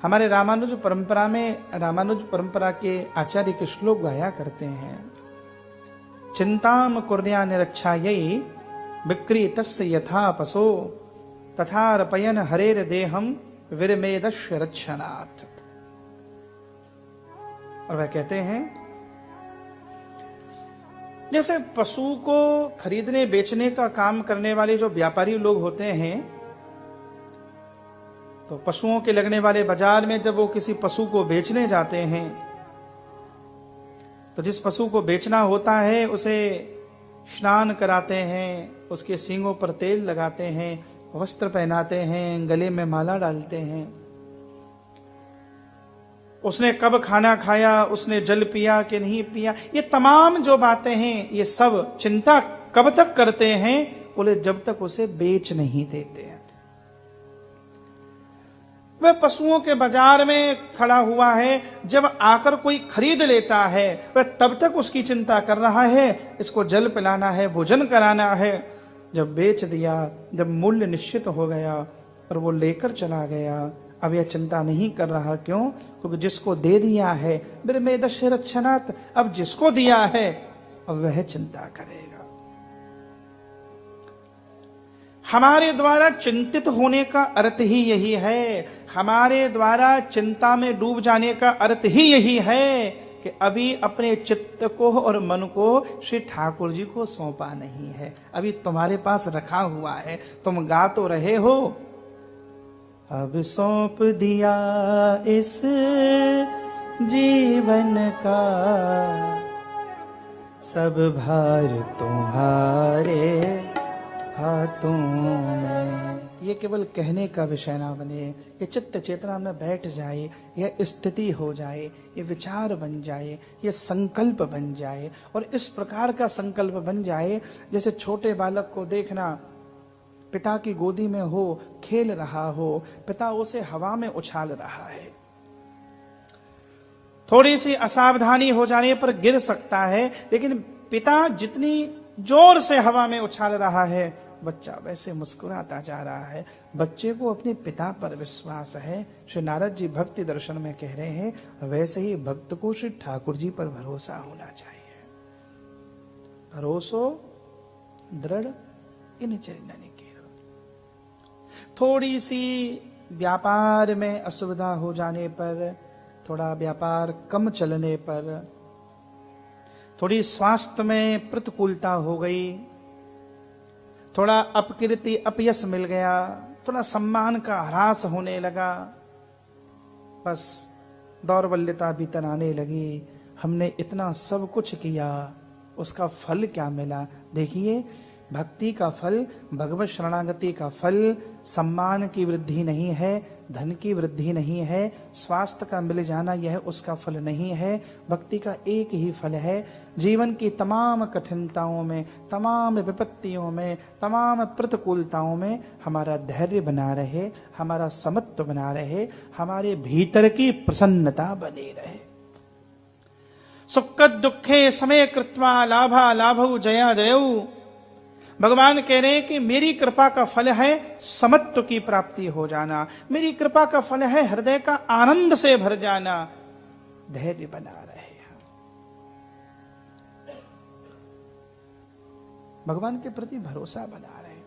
हमारे रामानुज परंपरा के आचार्य के श्लोक गाया करते हैं, चिंताम कुर्या निरच्छायै विक्रीतस्य यथा पशो तथा रपयन हरेर देहम विरमेदस्य रक्षणात्। और वह कहते हैं, जैसे पशु को खरीदने बेचने का काम करने वाले जो व्यापारी लोग होते हैं, तो पशुओं के लगने वाले बाजार में जब वो किसी पशु को बेचने जाते हैं, तो जिस पशु को बेचना होता है उसे स्नान कराते हैं, उसके सींगों पर तेल लगाते हैं, वस्त्र पहनाते हैं, गले में माला डालते हैं। उसने कब खाना खाया, उसने जल पिया कि नहीं पिया, ये तमाम जो बातें हैं ये सब चिंता कब तक करते हैं? बोले जब तक उसे बेच नहीं देते हैं। वह पशुओं के बाजार में खड़ा हुआ है, जब आकर कोई खरीद लेता है वह तब तक उसकी चिंता कर रहा है, इसको जल पिलाना है, भोजन कराना है। जब बेच दिया, जब मूल्य निश्चित हो गया और वो लेकर चला गया, अब यह चिंता नहीं कर रहा। क्यों? क्योंकि जिसको दे दिया है विरमेदस्य रक्षणात्, अब जिसको दिया है अब वह चिंता करेगा। हमारे द्वारा चिंतित होने का अर्थ ही यही है, हमारे द्वारा चिंता में डूब जाने का अर्थ ही यही है कि अभी अपने चित्त को और मन को श्री ठाकुर जी को सौंपा नहीं है, अभी तुम्हारे पास रखा हुआ है। तुम गा तो रहे हो, अब सौंप दिया इस जीवन का सब भार तुम्हारे हाथों में। ये केवल कहने का विषय ना बने, ये चित्त चेतना में बैठ जाए, यह स्थिति हो जाए, ये विचार बन जाए, ये संकल्प बन जाए। और इस प्रकार का संकल्प बन जाए जैसे छोटे बालक को देखना, पिता की गोदी में हो, खेल रहा हो, पिता उसे हवा में उछाल रहा है, थोड़ी सी असावधानी हो जाने पर गिर सकता है, लेकिन पिता जितनी जोर से हवा में उछाल रहा है बच्चा वैसे मुस्कुराता जा रहा है। बच्चे को अपने पिता पर विश्वास है। श्री नारद जी भक्ति दर्शन में कह रहे हैं, वैसे ही भक्त को श्री ठाकुर जी पर भरोसा होना चाहिए। भरोसो दृढ़ इन चरणन के। थोड़ी सी व्यापार में असुविधा हो जाने पर, थोड़ा व्यापार कम चलने पर, थोड़ी स्वास्थ्य में प्रतिकूलता हो गई, थोड़ा अपकीर्ति अपयश मिल गया, थोड़ा सम्मान का ह्रास होने लगा, बस दौर्बल्यता भीतर आने लगी। हमने इतना सब कुछ किया, उसका फल क्या मिला? देखिए, भक्ति का फल, भगवत शरणागति का फल सम्मान की वृद्धि नहीं है, धन की वृद्धि नहीं है, स्वास्थ्य का मिल जाना यह उसका फल नहीं है। भक्ति का एक ही फल है, जीवन की तमाम कठिनताओं में, तमाम विपत्तियों में, तमाम प्रतिकूलताओं में हमारा धैर्य बना रहे, हमारा समत्व बना रहे, हमारे भीतर की प्रसन्नता बनी रहे। सुख दुखे समय कृत्वा लाभा लाभौ जया जयौ। भगवान कह रहे हैं कि मेरी कृपा का फल है समत्व की प्राप्ति हो जाना, मेरी कृपा का फल है हृदय का आनंद से भर जाना। धैर्य बना रहे हैं, भगवान के प्रति भरोसा बना रहे हैं।